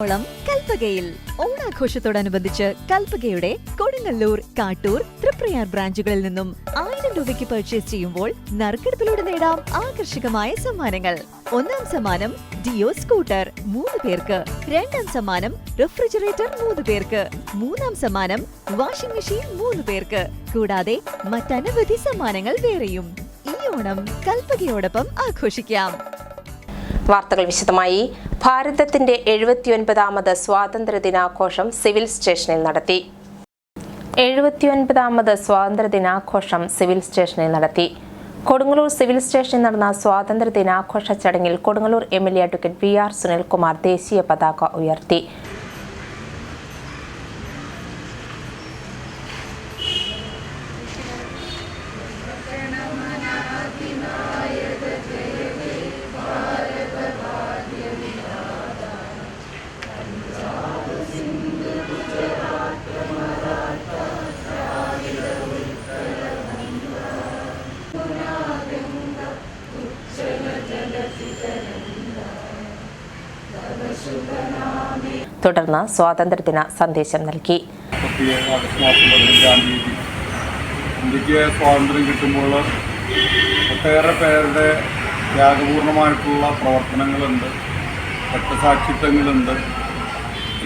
ഓണം കൽപ്പകയിൽ ഓണാഘോഷത്തോടനുബന്ധിച്ച് കൽപ്പകയുടെ കൊടുങ്ങല്ലൂർ, കാട്ടൂർ, തൃപ്രയാർ ബ്രാഞ്ചുകളിൽ നിന്നും 1000 രൂപയ്ക്ക് പർച്ചേസ് ചെയ്യുമ്പോൾ നറുക്കെടുപ്പിലൂടെ നേടാം ആകർഷകമായ സമ്മാനങ്ങൾ. 1ാം സമ്മാനം ഡിയോ സ്കൂട്ടർ 3 പേർക്ക്, 2ാം സമ്മാനം റെഫ്രിജറേറ്റർ 3 പേർക്ക്, 3ാം സമ്മാനം വാഷിംഗ് മെഷീൻ 3 പേർക്ക്, കൂടാതെ മറ്റനവധി സമ്മാനങ്ങൾ വേറെയും. ഈ ഓണം കൽപ്പകയോടൊപ്പം ആഘോഷിക്കാം. വാർത്തകൾ വിശദമായി. ഭാരതത്തിന്റെ 79ാമത് സ്വാതന്ത്ര്യദിനാഘോഷം സിവിൽ സ്റ്റേഷനിൽ നടത്തി. 79ാമത് സ്വാതന്ത്ര്യദിനാഘോഷം സിവിൽ സ്റ്റേഷനിൽ നടത്തി. കൊടുങ്ങല്ലൂർ സിവിൽ സ്റ്റേഷനിൽ നടന്ന സ്വാതന്ത്ര്യദിനാഘോഷ ചടങ്ങിൽ Kodungallur MLA advocate VR Sunilkumar ദേശീയ പതാക ഉയർത്തി. തുടർന്ന് സ്വാതന്ത്ര്യദിന സന്ദേശം നൽകി. ഇന്ത്യക്ക് സ്വാതന്ത്ര്യം കിട്ടുമ്പോൾ ഒട്ടേറെ പേരുടെ ത്യാഗപൂർണമായിട്ടുള്ള പ്രവർത്തനങ്ങളുണ്ട്, രക്തസാക്ഷിത്വങ്ങളുണ്ട്.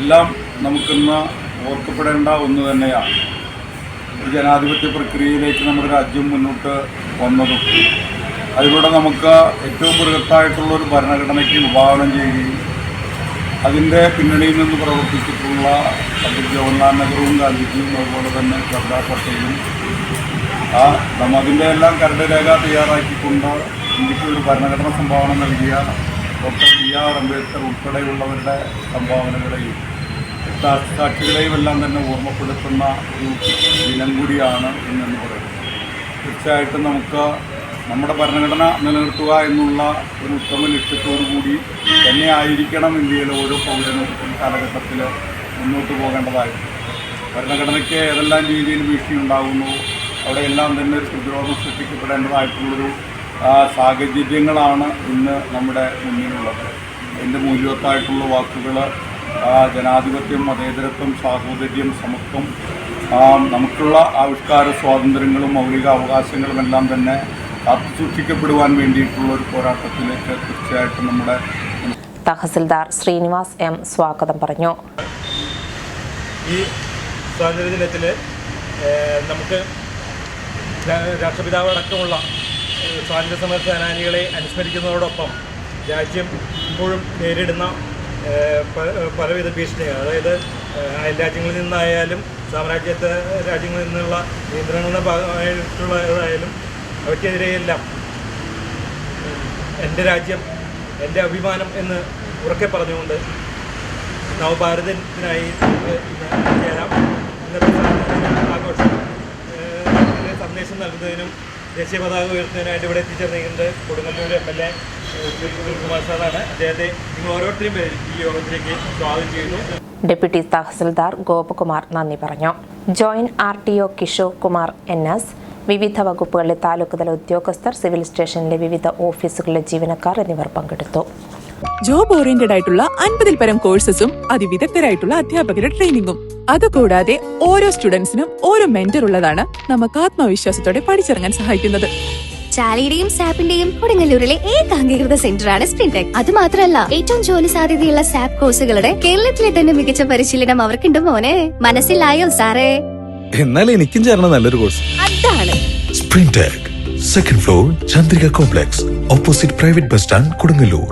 എല്ലാം നമുക്കിന്ന് ഓർക്കപ്പെടേണ്ട ഒന്ന് തന്നെയാണ്. ഒരു ജനാധിപത്യ പ്രക്രിയയിലേക്ക് നമ്മുടെ രാജ്യം മുന്നോട്ട് വന്നതും അതിലൂടെ നമുക്ക് ഏറ്റവും ബൃഹത്തായിട്ടുള്ളൊരു ഭരണഘടനയ്ക്ക് വിഭാവനം ചെയ്യുകയും അതിൻ്റെ പിന്നണിയിൽ നിന്ന് പ്രവർത്തിച്ചിട്ടുള്ള പണ്ഡിറ്റ് ജവഹർലാൽ നെഹ്റുവും ഗാന്ധിജിയും അതുപോലെ തന്നെ സർദാർ പട്ടേലും അതിൻ്റെ എല്ലാം കരട് രേഖ തയ്യാറാക്കിക്കൊണ്ട് ഇന്ത്യക്ക് ഒരു ഭരണഘടന സംഭാവന നൽകിയ ഡോക്ടർ BR അംബേദ്കർ ഉൾപ്പെടെയുള്ളവരുടെ സംഭാവനകളെയും സാക്ഷികളെയും എല്ലാം തന്നെ ഓർമ്മപ്പെടുത്തുന്ന ഒരു ദിനം കൂടിയാണ് ഇന്നെന്ന് പറയുന്നത്. തീർച്ചയായിട്ടും നമുക്ക് നമ്മുടെ ഭരണഘടന നിലനിർത്തുക എന്നുള്ള ഒരു ഉത്തമ ലക്ഷ്യത്തോടു കൂടി തന്നെ ആയിരിക്കണം ഇന്ത്യയിലെ ഓരോ പൗരനും ഈ കാലഘട്ടത്തിൽ മുന്നോട്ട് പോകേണ്ടതായിരുന്നു. ഭരണഘടനയ്ക്ക് ഏതെല്ലാം രീതിയിൽ വീഴ്ച ഉണ്ടാകുന്നു അവിടെയെല്ലാം തന്നെ ഒരു പ്രതിരോധം സൃഷ്ടിക്കപ്പെടേണ്ടതായിട്ടുള്ളൊരു സാഹചര്യങ്ങളാണ് ഇന്ന് നമ്മുടെ മുന്നിലുള്ളത്. അതിൻ്റെ മൂല്യവത്തായിട്ടുള്ള വാക്കുകൾ ജനാധിപത്യം, മതേതരത്വം, സാഹോദര്യം, സമത്വം, നമുക്കുള്ള ആവിഷ്കാര സ്വാതന്ത്ര്യങ്ങളും മൗലിക അവകാശങ്ങളും എല്ലാം തന്നെ കാത്തുസൂക്ഷിക്കപ്പെടുവാൻ വേണ്ടിയിട്ടുള്ള ഒരു പോരാട്ടത്തിലേക്ക് തീർച്ചയായിട്ടും നമ്മുടെ തഹസിൽദാർ ശ്രീനിവാസ് M സ്വാഗതം പറഞ്ഞു. ഈ സ്വാതന്ത്ര്യദിനത്തിൽ നമുക്ക് രാഷ്ട്രപിതാവ് അടക്കമുള്ള സ്വാതന്ത്ര്യ സമര സേനാനികളെ അനുസ്മരിക്കുന്നതോടൊപ്പം രാജ്യം ഇപ്പോഴും നേരിടുന്ന പലവിധ ഭീഷണികൾ, അതായത് അയൽ രാജ്യങ്ങളിൽ നിന്നായാലും സാമ്രാജ്യത്വ രാജ്യങ്ങളിൽ നിന്നുള്ള നിയന്ത്രണങ്ങളുടെ ഭാഗമായിട്ടുള്ളതായാലും അവയ്ക്കെതിരെയെല്ലാം എൻ്റെ രാജ്യം എൻ്റെ അഭിമാനം എന്ന് ഉറക്കെ പറഞ്ഞുകൊണ്ട് നവഭാരതത്തിനായി ചേരാം. ഇന്നത്തെ ആഘോഷം സന്ദേശം നൽകുന്നതിനും ദേശീയ പതാക ഉയർത്തുന്നതിനായിട്ട് ഇവിടെ എത്തിച്ചേർന്നിരിക്കുന്നത് കൊടുങ്ങല്ലൂർ MLA സുനിൽകുമാർ സാറാണ്. അദ്ദേഹത്തെ നിങ്ങൾ ഓരോരുത്തരും പേരിൽ ഈ യോഗത്തിലേക്ക് സ്വാഗതം ചെയ്യുന്നു. ഡെപ്യൂട്ടി തഹസിൽദാർ ഗോപകുമാർ നന്ദി പറഞ്ഞു. Joint RTO Kishore Kumar NS, വിവിധ വകുപ്പുകളിലെ താലൂക്ക് തല ഉദ്യോഗസ്ഥർ, സിവിൽ സ്റ്റേഷനിലെ വിവിധ ഓഫീസുകളിലെ ജീവനക്കാർ എന്നിവർ പങ്കെടുത്തു. ജോബ് ഓറിയന്റഡ് ആയിട്ടുള്ള 50-ൽ പരം കോഴ്സസും അതിവിദഗ്ധരായിട്ടുള്ള അധ്യാപകരുടെ ട്രെയിനിങ്ങും. അതുകൂടാതെ ഓരോ സ്റ്റുഡൻസിനും ഓരോ മെന്റർ ഉള്ളതാണ് നമുക്ക് ആത്മവിശ്വാസത്തോടെ പഠിച്ചിറങ്ങാൻ സഹായിക്കുന്നത്. ചാലിയുടെയും സാപ്പിന്റെയും കൊടുങ്ങല്ലൂരിലെ ഏകാംഗീകൃത സെന്ററാണ് സ്പ്രിന്റെക്. അത് മാത്രമല്ല, ഏറ്റവും ജോലി സാധ്യതയുള്ള സാപ്പ് കോഴ്സുകളുടെ കേരളത്തിലെ തന്നെ മികച്ച പരിശീലനം അവർക്കുണ്ട് മോനെ. മനസ്സിലായോ സാറേ? എന്നാൽ എനിക്കും ചേർന്ന നല്ലൊരു കോഴ്സ് അതാണ് സ്പ്രിന്റെക്, 2nd floor Chandrika complex, opposite private bus stand, Kodungallur.